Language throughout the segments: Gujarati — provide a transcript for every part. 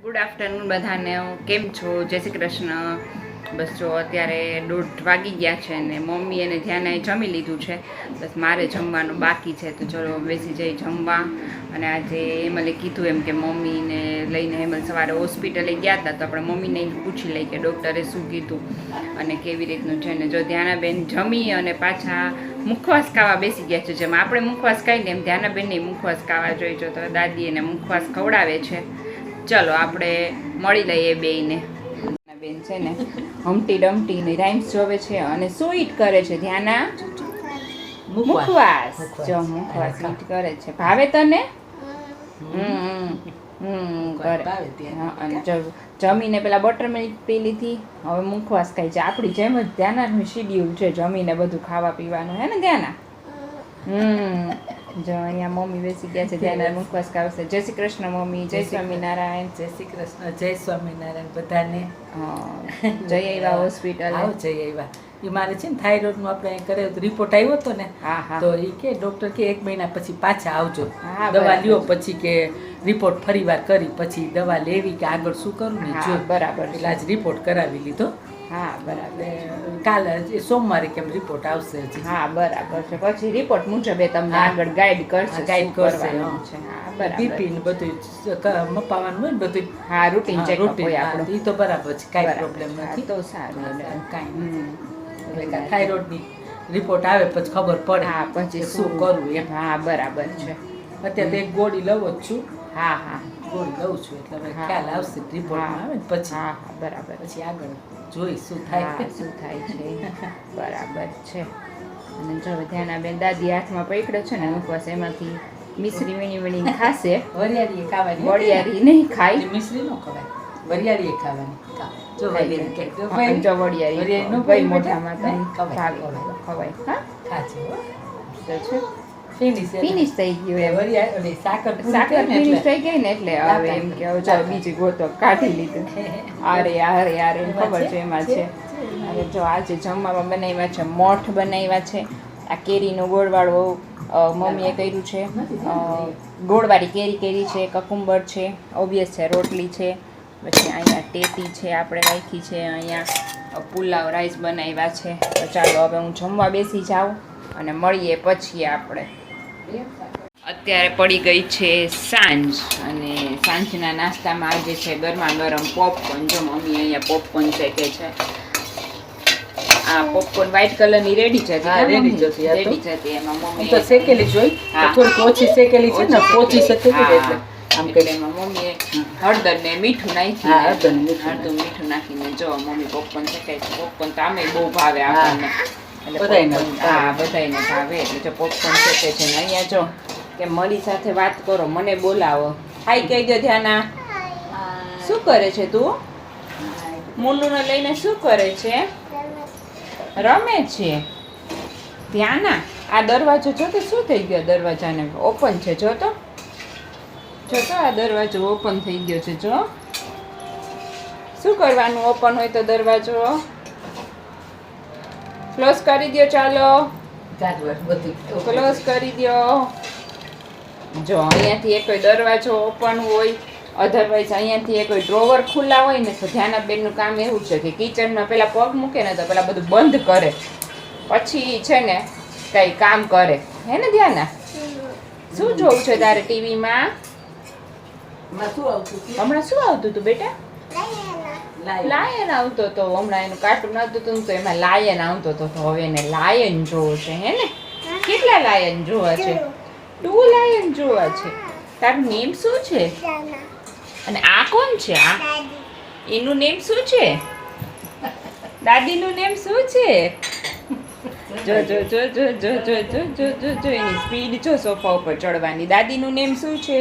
ગુડ આફ્ટરનૂન બધાને. કેમ છો? જય શ્રી કૃષ્ણ. બસ જો અત્યારે 1:30 વાગી ગયા છે ને મમ્મી અને ધ્યાને જમી લીધું છે. બસ મારે જમવાનું બાકી છે, તો ચલો બેસી જઈ જમવા. અને આજે હેમલે કીધું એમ કે મમ્મીને લઈને હેમલ સવારે હોસ્પિટલે ગયા હતા, તો આપણે મમ્મીને પૂછી લઈએ કે ડૉક્ટરે શું કીધું અને કેવી રીતનું છે. ને જો ધ્યાનાબેન જમી અને પાછા મુખવાસ ખાવા બેસી ગયા છે. જેમ આપણે મુખવાસ ખાઈને એમ ધ્યાનાબેનને મુખવાસ ખાવા જોઈએ. જો તો દાદી એને મુખવાસ ખવડાવે છે. ચલો આપણે મળી લઈએ બેયને. બેન છે ને હમટી ડમટીની રાઇમ્સ જોવે છે અને સ્વીટ કરે છે. ધ્યાના મુખવાસ જો મુખવાસ સ્વીટ કરે છે. ભાવે તને? કરે. અને જમીને પેલા બટર મિલ્ક પી લીધી, હવે મુખવાસ ખાય છે. આપણી જેમ જ ધ્યાનાનું શિડ્યુલ છે જમીને બધું ખાવા પીવાનું, હે ને ધ્યાના? જો અહીંયા મમ્મી બેસી ગયા છે, ધ્યાના મુખવાસ ખાવશે. જય શ્રી કૃષ્ણ મમ્મી. જય સ્વામિનારાયણ. જય શ્રી કૃષ્ણ. જય સ્વામિનારાયણ બધાને. જય આવ્યા હોસ્પિટલ. જય આવ્યા. એ મારે છે ને થાઇરોઇડનું આપણે અહીં કરે તો રિપોર્ટ આવ્યો હતો ને, તો એ કે ડૉક્ટર કે 1 મહિના પછી પાછા આવજો, દવા લ્યો, પછી કે રિપોર્ટ ફરીવાર કરી પછી દવા લેવી કે આગળ શું કરું ને જો. બરાબર. એટલે આજ રિપોર્ટ કરાવી લીધો. હા બરાબર. કાલે સોમવારે કેમ રિપોર્ટ આવશે હજી. હા બરાબર છે. પછી રિપોર્ટ મુજબ એ તમને આગળ ગાઈડ કરશે. બીપી ને બધું મપાવાનું હોય ને બધું. હા રૂટીન ચેકઅપ હોય આપણું. એ તો બરાબર છે, કાંઈ પ્રોબ્લેમ નથી. તો સારું. કાંઈ એટલે થાઇરોઇડની રિપોર્ટ આવે પછી ખબર પડે. હા પછી શું કરવું એમ. હા બરાબર છે. અત્યારે તો એક ગોળી લઉં જ છું. હા હા ગોળી લઉં છું એટલે હવે ખ્યાલ આવશે રિપોર્ટમાં આવે ને પછી. હા હા બરાબર. પછી આગળ જોઈ શું થાય શું થાય છે. બરાબર છે. અને જો ધ્યાનાબેન દાદી હાથમાં પકડ્યો છે ને મુખવાસ, એમાંથી મિશ્રી વીણી વીણી ખાશે. વરિયાળી ખાવાની. વરિયાળી નહીં ખાય, મિશ્રી ન ખવાય, વરિયાળી ખાવાની. જો વરિયાળી ભાઈ મોઢામાં ખવાય. હા ખાશે. ફિનિશ થઈ ગયું. સાકર ફિનિશ થઈ ગઈ ને એટલે હવે એમ કે ચાલો બીજી ગોતો કાઢી લીધું. અરે ખબર છે એમાં છે. અને જો આજે જમવામાં બનાવ્યા છે મઠ બનાવ્યા છે. આ કેરીનો ગોળવાળો મમ્મીએ કર્યું છે. ગોળવાળી કેરી કરી છે, કકુંબર છે, ઓબ્વિયસ છે, રોટલી છે, પછી અહીંયા ટેટી છે આપણે રાખી છે, અહીંયા પુલાવ રાઈસ બનાવ્યા છે. તો ચાલો હવે હું જમવા બેસી જાઉં અને મળીએ પછી આપણે. અત્યારે પડી ગઈ છે સાંજ અને સાંજના નાસ્તામાં આજે છે ગરમા ગરમ પોપકોર્ન. જો મમ્મી અહીંયા પોપકોર્ન શેકે છે. આ પોપકોર્ન વ્હાઈટ કલરની રેડી છે. રેડી છે. એમાં મમ્મી તો શેકેલી જોઈ, થોડી ઓછી શેકેલી છે ને, પોચી શેકેલી એટલે આમ કે એમાં મમ્મીએ હળદર ને મીઠું નાખી. હળદર મીઠું નાખીને જો મમ્મી પોપકોર્ન શેકાય છે. પોપકોર્ન તો આમે બહુ ભાવે આપણને. બધાને ભાવે એટલે જો પોપકોર્ન શેકે છે. ને અહીંયા જો કે મળી સાથે વાત કરો, મને બોલાવો. હાઈ કહી દો ધ્યાના. શું કરે છે તું? મુન્નુને લઈને શું કરે છે? રમે છે. ધ્યાના આ દરવાજો જો તો શું થઈ ગયો? દરવાજાને ઓપન છે. જો તો આ દરવાજો ઓપન થઈ ગયો છે. જો શું કરવાનું? ઓપન હોય તો દરવાજો ક્લોઝ કરી દો. ચાલો ક્લોઝ કરી દો. જો અહીંયાથી એક દરવાજો ઓપન હોય, અધરવાઇઝ અહીંયાથી એક ડ્રોવર ખુલ્લા હોય ને, તો ધ્યાનાબેનનું કામ એવું છે કે કિચનમાં પેલા પગ મૂકે ને તો પેલા બધું બંધ કરે, પછી છે ને કઈ કામ કરે. હે ને ધ્યાના? શું જોવું છે તારે ટીવીમાં? હમણાં શું આવતું હતું બેટા? લાયન આવતો હતો. હમણાં એનું કાર્ટૂન આવતું હતું તો એમાં લાયન આવતો હતો. તો હવે એને લાયન જોવો છે. હે ને? કેટલા લાયન જોવા છે? 2 લાયન જોવા છે. તારું નેમ શું છે? અને આ કોણ છે? આ એનું નેમ શું છે? દાદીનું નેમ શું છે? જો એની સ્પીડ જો સોફા ઉપર ચડવાની. દાદીનું નેમ શું છે?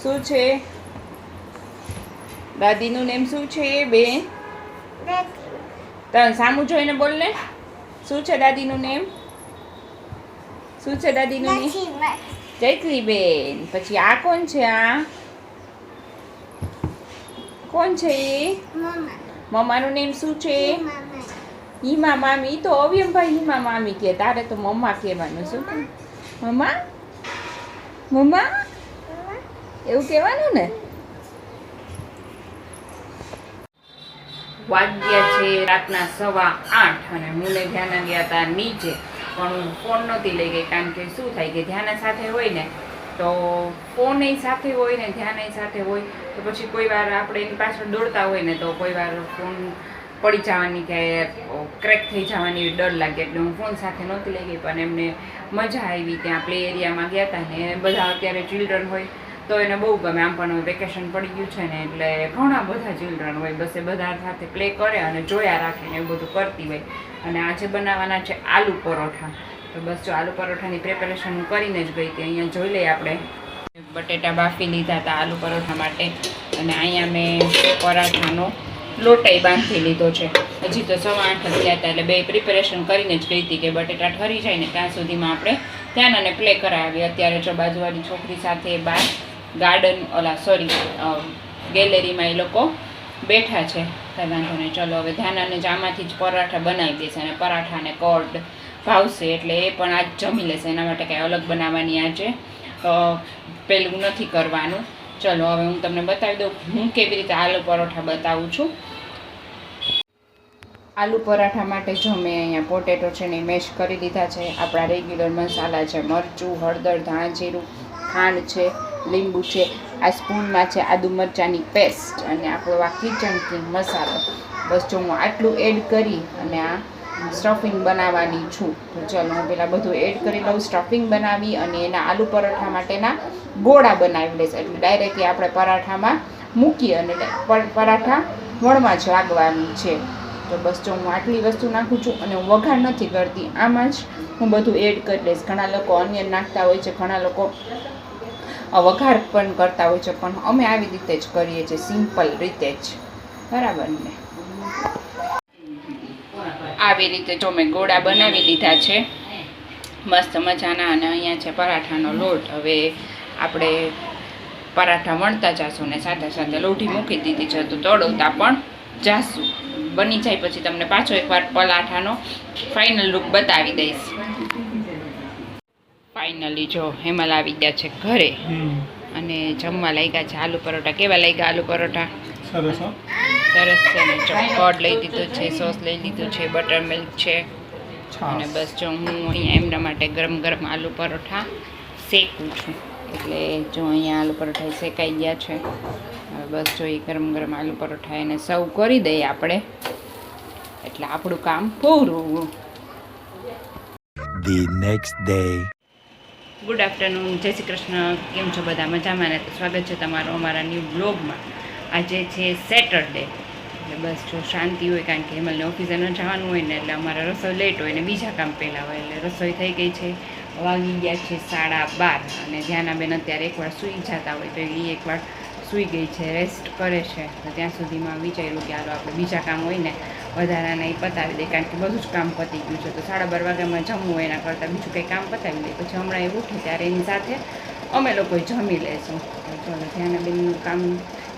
શું છે દાદીનું નેમ? શું છે બેન? તને સામું જોઈને બોલ ને. શું છે દાદીનું નેમ? શું છે દાદીનું નેમ? જયશ્રી બેન. પછી આ કોણ છે? આ કોણ છે? મમ્માનું નેમ શું છે? હિમા મામી. તો અવ્યમભાઈ હિમા મામી કે, તારે તો મમ્મા કહેવાનું. શું મમ્મા? એવું કહેવાનું ને. વાગ્યા છે રાતના 8:15 અને હું ને ધ્યાના ગયા હતા નીચે, પણ હું ફોન નહોતી લઈ ગઈ કારણ કે શું થાય કે ધ્યાના સાથે હોય ને તો ફોન સાથે હોય ને ધ્યાન સાથે હોય તો પછી કોઈ વાર આપણે એની પાછળ દોડતા હોય ને તો કોઈ વાર ફોન પડી જવાની કે ક્રેક થઈ જવાની ડર લાગે, એટલે હું ફોન સાથે નહોતી લઈ ગઈ. પણ એમને મજા આવી, ત્યાં પ્લે એરિયામાં ગયા હતા ને બધા અત્યારે ચિલ્ડ્રન હોય તો એને બહુ ગમે. આમ પણ વેકેશન પડી ગયું છે ને એટલે ઘણા બધા ચિલ્ડ્રન હોય, બસ એ બધા સાથે પ્લે કરે અને જોયા રાખે ને એવું બધું કરતી હોય. અને આજે બનાવવાના છે આલુ પરોઠા. તો બસ જો આલુ પરોઠાની પ્રિપેરેશન હું કરીને જ ગઈ હતી. અહીંયા જોઈ લઈએ આપણે બટેટા બાફી લીધા હતા આલુ પરોઠા માટે, અને અહીંયા મેં પરાઠાનો લોટાઈ બાંધી લીધો છે. હજી તો 8:15 થયા હતા એટલે બે પ્રિપેરેશન કરીને જ ગઈ હતી કે બટેટા ઠરી જાય ને ત્યાં સુધીમાં આપણે ધ્યાન અને પ્લે કરાવી. અત્યારે જો બાજુવાળી છોકરી સાથે બહાર ગાર્ડન ગેલેરીમાં એ લોકો બેઠા છે. કંઈ વાંધો નહીં, ચલો હવે ધ્યાનાને જ આમાંથી જ પરાઠા બનાવી દેશે અને પરાઠા અને કર્ડ ભાવશે એટલે એ પણ આજ જમી લેશે. એના માટે કંઈ અલગ બનાવવાની આજે પેલું નથી કરવાનું. ચલો હવે હું તમને બતાવી દઉં હું કેવી રીતે આલુ પરોઠા બતાવું છું. આલુ પરાઠા માટે જો મેં અહીંયા પોટેટો છે ને મેશ કરી દીધા છે. આપણા રેગ્યુલર મસાલા છે મરચું, હળદર, ધાણા જીરું, ખાંડ છે, લીંબુ છે, આ સ્પૂનમાં છે આદુ મરચાંની પેસ્ટ અને આપણો આ કિચન કિંગ મસાલો. બસ જો હું આટલું એડ કરી અને આ સ્ટફિંગ બનાવવાની છું. તો ચલો હું પહેલાં બધું એડ કરી લઉં, સ્ટફિંગ બનાવી અને એના આલુ પરોઠા માટેના ગોળા બનાવી લઈશ. એટલે ડાયરેક્ટલી આપણે પરાઠામાં મૂકી અને પરાઠા વણમાં જ લાગવાનું છે. તો બસ જો હું આટલી વસ્તુ નાખું છું અને હું વઘાર નથી કરતી, આમાં જ હું બધું એડ કરી લઈશ. ઘણા લોકો ઓનિયન નાખતા હોય છે, ઘણા લોકો વઘાર પણ કરતા હોય છે, પણ અમે આવી રીતે જ કરીએ છીએ, સિમ્પલ રીતે જ. બરાબર ને? આવી રીતે જો મેં ગોળા બનાવી લીધા છે મસ્ત મજાના, અને અહીંયા છે પરાઠાનો લોટ. હવે આપણે પરાઠા વણતા જાશું ને સાથે સાથે લોઢી મૂકી દીધી છે તો તળવતા પણ જાશું. બની જાય પછી તમને પાછો એકવાર પરાઠાનો ફાઇનલ લુક બતાવી દઈશ. ફાઇનલી જો હેમલ આવી ગયા છે ઘરે અને જમવા લાગ્યા છે આલુ પરોઠા. કેવા લાગ્યા આલુ પરોઠા? સરસ છે ને. ચોકડ લઈ લીધું છે, સોસ લઈ લીધું છે, બટર મિલ્ક છે, અને બસ જો હું અહીંયા એમના માટે ગરમ ગરમ આલુ પરોઠા શેકું છું. એટલે જો અહીંયા આલુ પરોઠા શેકાઈ ગયા છે. હવે બસ જો એ ગરમ ગરમ આલુ પરોઠા એને સર્વ કરી દઈએ આપણે, એટલે આપણું કામ પૂરું. The next day. Good afternoon, જય શ્રી કૃષ્ણ. કેમ છો બધા? મજામાં ને? સ્વાગત છે તમારું અમારા ન્યૂ બ્લોગમાં. આજે છે સેટરડે, એટલે બસ જો શાંતિ હોય કારણ કે હેમલને ઓફિસે ન જવાનું હોય ને એટલે અમારે રસોઈ લેટ હોય ને બીજા કામ પહેલાં હોય. એટલે રસોઈ થઈ ગઈ છે, વાગી ગયા છે 12:30 અને ધ્યાનાબેન અત્યારે એકવાર સૂઈ જતા હોય તો એ એકવાર સૂઈ ગઈ છે, રેસ્ટ કરે છે. તો ત્યાં સુધીમાં વિચાર્યું કે હાલો આપણે બીજા કામ હોય ને વધારાના એ પતાવી દે કારણ કે બધું જ કામ પતી ગયું છે. તો 12:30 વાગ્યામાં જમવું હોય એના કરતાં બીજું કંઈ કામ પતાવી દે. પછી હમણાં એ ઉઠે ત્યારે એની સાથે અમે લોકોએ જમી લઈશું. તો ચાલો ધ્યાનાબેનનું કામ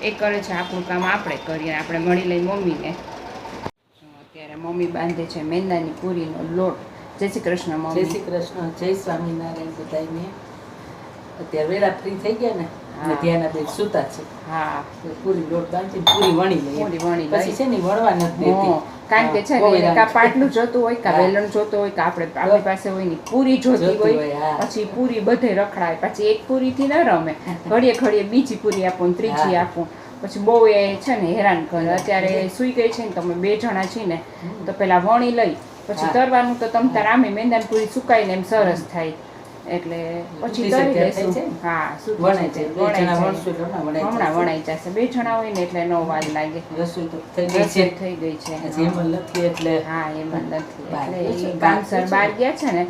એ કરે છે, આપણું કામ આપણે કરીએ, આપણે મળી લઈ મમ્મીને. અત્યારે મમ્મી બાંધે છે મેંદાની પૂરીનો લોટ. જય શ્રી કૃષ્ણ મમ્મી. જય શ્રી કૃષ્ણ, જય સ્વામિનારાયણ બધાને. અત્યારે વેરા ફ્રી થઈ ગયા ને ધ્યાનાબેન સુતા છે. હા, પૂરી લોટ બાંધી પૂરી વણી લઈએ. પૂરી વણી પછી છે ને વણવા નથી દેતી કારણ કે છે ને કા પાટલું જોતું હોય કા વેલણ જોતું હોય કે આપણી પાસે હોય ની પૂરી જોતી હોય. પછી પૂરી બધે રખડાય, પછી એક પૂરીથી ન રમે, ઘડીએ ઘડીએ બીજી પૂરી આપું, ત્રીજી આપું, પછી બહુ એ છે ને હેરાન કરે. અત્યારે સૂઈ ગઈ છે ને તમે 2 જણા છીએ ને તો પેલા વણી લઈ પછી તરવાનું તો તમ તાર આમે મેંદાની પૂરી સુકાઈને એમ સરસ થાય એટલે પછી તરી દેશું. હા, વણાઈ જાય, હમણાં વણાઈ જશે. 2 જણા હોય ને એટલે નો વાર લાગે. રસોઈ તો થઈ ગઈ છે એમાં નથી એટલે હા એમાં નથી એટલે એ કામસર બહાર ગયા છે ને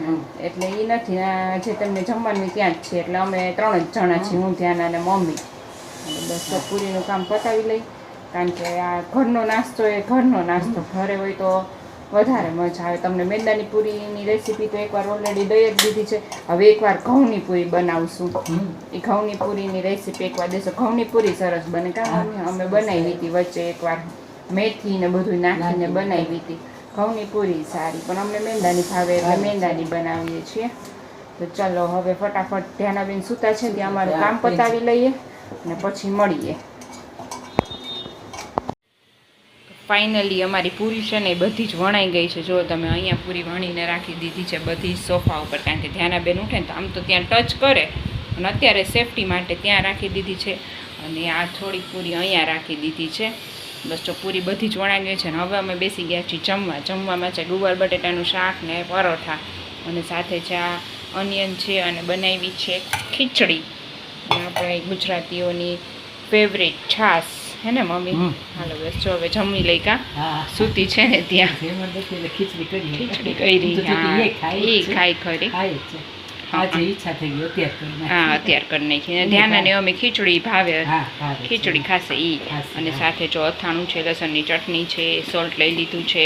એટલે એ નથી. જે તમને જમવાનું ત્યાં જ છે એટલે અમે 3 જ જણા છીએ, હું ધ્યાન અને મમ્મી. બસ પૂરીનું કામ પતાવી લઈ કારણ કે આ ઘરનો નાસ્તો એ ઘરનો નાસ્તો, ઘરે હોય તો વધારે મજા આવે. તમને મેંદાની પૂરીની રેસીપી તો એકવાર ઓલરેડી દઈ જ દીધી છે. હવે એકવાર ઘઉંની પૂરી બનાવશું. એ ઘઉંની પૂરીની રેસીપી એકવાર દેશો. ઘઉંની પૂરી સરસ બને કારણ અમે બનાવી હતી વચ્ચે એકવાર, મેથી ને બધું નાખીને બનાવી હતી. ઘઉંની પૂરી સારી, પણ અમને મેંદાની ભાવે એટલે મેંદાની બનાવીએ છીએ. તો ચલો હવે ફટાફટ ધ્યાનાબેન સૂતા છે ત્યાં અમારું કામ પતાવી લઈએ અને પછી મળીએ. ફાઇનલી અમારી પૂરી છે ને એ બધી જ વણાઈ ગઈ છે. જો તમે અહીંયા પૂરી વણીને રાખી દીધી છે બધી સોફા ઉપર, કારણ કે ધ્યાનાબેન ઉઠે ને તો આમ તો ત્યાં ટચ કરે અને અત્યારે સેફટી માટે ત્યાં રાખી દીધી છે. અને આ થોડીક પૂરી અહીંયા રાખી દીધી છે. બસ જો પૂરી બધી જ વણાઈ ગઈ છે ને હવે અમે બેસી ગયા છીએ જમવા. જમવામાં છે ગુવાર બટેટાનું શાક ને પરોઠા, અને સાથે છે આ ઓનિયન છે, અને બનાવી છે ખીચડી, અને આપણે ગુજરાતીઓની ફેવરેટ છાશ હે ને મમ્મી. હાલો બસ જો હવે જમી લઈ કા. સૂતી છે ને ત્યાં ખીચડી કરી. એ ખાઈ ખરી. અત્યાર કરી નાખી. ધ્યાન અમે ખીચડી ભાવે, ખીચડી ખાશે ઈ. અને સાથે જો અથાણું છે, લસણની ચટણી છે, સોલ્ટ લઈ લીધું છે.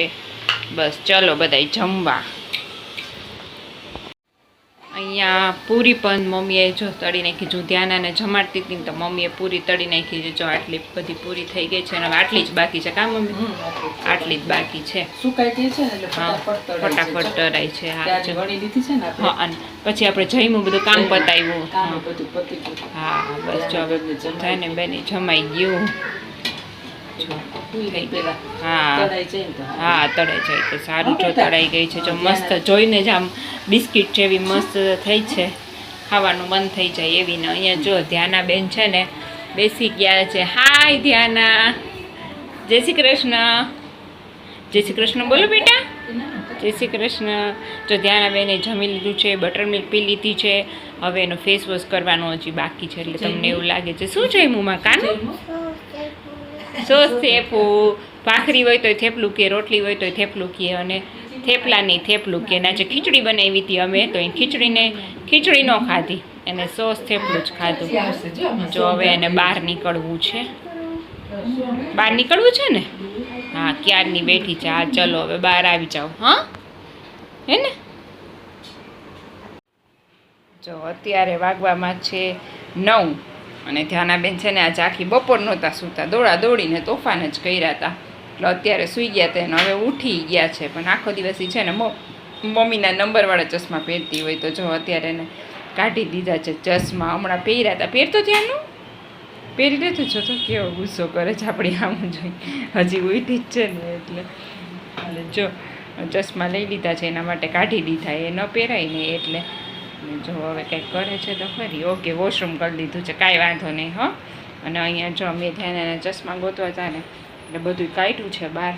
બસ ચલો બધાય જમવા. અહીંયા પૂરી પણ મમ્મીએ જો તળી નાખી. જો ધ્યાનાને જમાડતી હતી ને તો મમ્મીએ પૂરી તળી નાખી છે. જો આટલી બધી પૂરી થઈ ગઈ છે, અને હવે આટલી જ બાકી છે કા મમ્મી? આટલી જ બાકી છે. સુકાઈ છે ને ફટાફટ તળાય છે. હા, અને પછી આપણે જઈમું બધું કામ પતાવ્યું. હા બસ જો હવે થાય ને બેની જમાઈ ગયું. હા તળાઈ જાય તો સારું. જો તળાઈ ગઈ છે, જો મસ્ત જોઈને જ આમ બિસ્કિટ જેવી મસ્ત થઈ છે, ખાવાનું મન થઈ જાય એવી. ને અહીંયા જો ધ્યાનાબેન છે ને બેસી ગયા છે. હાય ધ્યાના, જય શ્રી કૃષ્ણ. જય શ્રી કૃષ્ણ બોલો બેટા. જય શ્રી કૃષ્ણ. જો ધ્યાનાબેને જમી લીધું છે, બટર મિલ્ક પી લીધી છે. હવે એનો ફેસ વોશ કરવાનો હજી બાકી છે. એટલે તમને એવું લાગે છે શું છે મોંમાં કાનું? સોસ થેપલું, ભાખરી હોય તો થેપલું કે, રોટલી હોય તો થેપલું કે, અને થેપલા નહીં થેપલું કે. આજે ખીચડી બનાવી હતી અમે, તો એ ખીચડી ન ખાધી, એને સોસ થેપલું જ ખાધું. જો હવે એને બહાર નીકળવું છે. બહાર નીકળવું છે ને? હા ક્યારની બેઠી છે. હા ચલો હવે બહાર આવી જાઓ. હા હે ને? જો અત્યારે વાગવામાં છે 9, અને ધ્યાનાબેન છે ને આજે આખી બપોર નહોતા સૂતા, દોડા દોડીને તોફાન જ કર્યા હતા. એટલે અત્યારે સૂઈ ગયા હતા ને હવે ઉઠી ગયા છે. પણ આખો દિવસ છે ને મમ્મીના નંબરવાળા ચશ્મા પહેરતી હોય, તો જો અત્યારે એને કાઢી દીધા છે ચશ્મા. હમણાં પહેર્યા હતા, પહેરતો ત્યાંનું પહેરી લેતું. જો તો કેવો ગુસ્સો કરે છે આપણી આમ જોઈ, હજી ઉઠી જ છે ને એટલે જો ચશ્મા લઈ લીધા છે, એના માટે કાઢી દીધા. એ ન પહેરાય ને એટલે. જો હવે કંઈક કરે છે તો ખરી. ઓકે વોશરૂમ કરી લીધું છે, કાંઈ વાંધો નહીં. હો, અને અહીંયા જો મેં ધ્યાન ચશ્મા ગોતવા હતા ને એટલે બધું કાઢ્યું છે બહાર.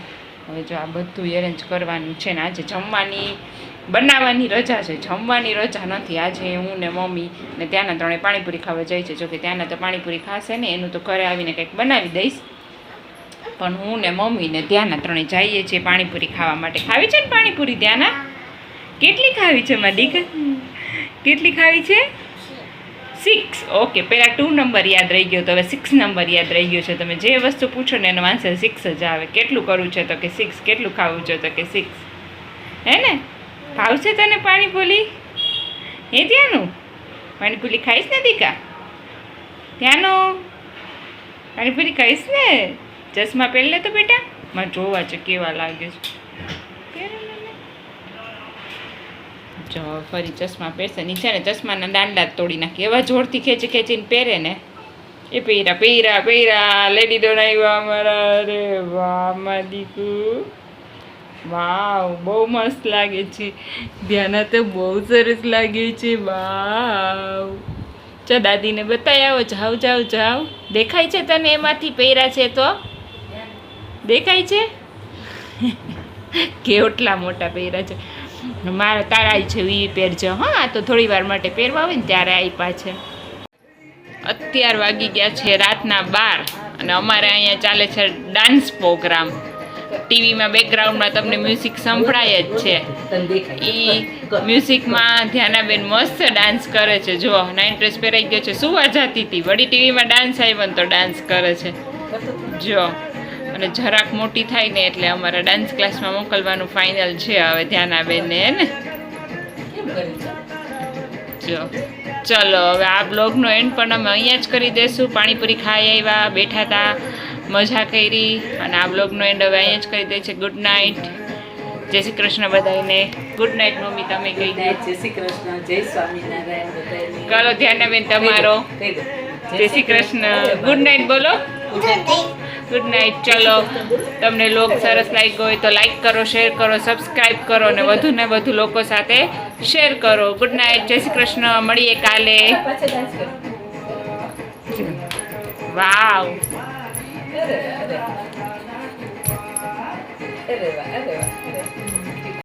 હવે જો આ બધું એરેન્જ કરવાનું છે ને. આજે જમવાની બનાવવાની રજા છે, જમવાની રજા નથી. આજે હું ને મમ્મી ને ત્યાંના ત્રણે પાણીપુરી ખાવા જાય છે. જોકે ત્યાંના તો પાણીપુરી ખાશે ને, એનું તો ઘરે આવીને કંઈક બનાવી દઈશ. પણ હું ને મમ્મી ને ત્યાંના ત્રણે જઈએ છીએ પાણીપુરી ખાવા માટે. ખાવી છે ને પાણીપુરી ત્યાંના? કેટલી ખાવી છે મારી દીકરી? કેટલી ખાવી છે? 6. ઓકે, પહેલાં 2 નંબર યાદ રહી ગયો, તો હવે 6 નંબર યાદ રહી ગયો છે. તમે જે વસ્તુ પૂછો ને એનો આન્સર 6 જ આવે. કેટલું કરવું છે તો કે 6. કેટલું ખાવું છે તો કે 6. હે ને? ભાવશે તને પાણીપુરી? હે ત્યાંનું પાણીપુરી ખાઈશ ને દીકા? ત્યાંનો પાણીપુરી ખાઈશ ને? ચશ્મા પહેરી લે તો બેટા, મારે જોવા છે કેવા લાગે છે. જો ફરી ચશ્મા પહેરશે. નીચે ને ચશ્માના દાંડા તોડી નાખી. એવા જોરથી ખેંચી ખેંચીને પહેરે ને એ પહેરા લેડી ડોન આવ્યા અમારા. અરે વાહ મારી દીકુ, વાવ બહુ મસ્ત લાગે છે. ધ્યાના તો બહુ સરસ લાગે છે. વાવ, ચા દાદીને બતાવી આવો. જાઓ. દેખાય છે તને એમાંથી પહેર્યા છે તો? દેખાય છે? કેટલા મોટા પહેર્યા છે. મારે તારા છે એ પહેરજો. હા તો થોડી વાર માટે પહેરવા હોય ને ત્યારે આપ્યા છે. અત્યાર વાગી ગયા છે રાતના 12, અને અમારે અહીંયા ચાલે છે ડાન્સ પ્રોગ્રામ. ટીવીમાં બેકગ્રાઉન્ડમાં તમને મ્યુઝિક સંભળાય જ છે. એ મ્યુઝિકમાં ધ્યાનાબેન મસ્ત ડાન્સ કરે છે. જો નાઇટ ડ્રેસ પહેરાઈ ગયો છે, સુવા જતી હતી, વળી ટીવીમાં ડાન્સ આવ્યો ને તો ડાન્સ કરે છે. જો, અને જરાક મોટી થાય ને એટલે અમારા ડાન્સ ક્લાસમાં મોકલવાનું ફાઇનલ છે હવે ધ્યાનાબેનને, હે ને? જો ચલો હવે આ બ્લોગનો એન્ડ પણ અમે અહીંયા જ કરી દઈશું. પાણીપુરી ખાઈ આવ્યા, બેઠા હતા, મજા કરી, અને આ બ્લોગનો એન્ડ હવે અહીંયા જ કરી દે છે. ગુડ નાઇટ, જય શ્રી કૃષ્ણ બધાને. ગુડ નાઇટ મમ્મી, તમે કહી દે. જય શ્રી કૃષ્ણ, જય સ્વામિનારાયણ બધાને. કરો ધ્યાનાબેન તમારો. જય શ્રી કૃષ્ણ, ગુડ નાઇટ બોલો. Good night. ચલો, તમને લોક સરસ લાગ્યો હોય તો લાઈક કરો, શેર કરો, સબસ્ક્રાઈબ કરો અને વધુ ને વધુ લોકો સાથે શેર કરો. Good night. જય શ્રી કૃષ્ણ. મળીએ કાલે. વાવ.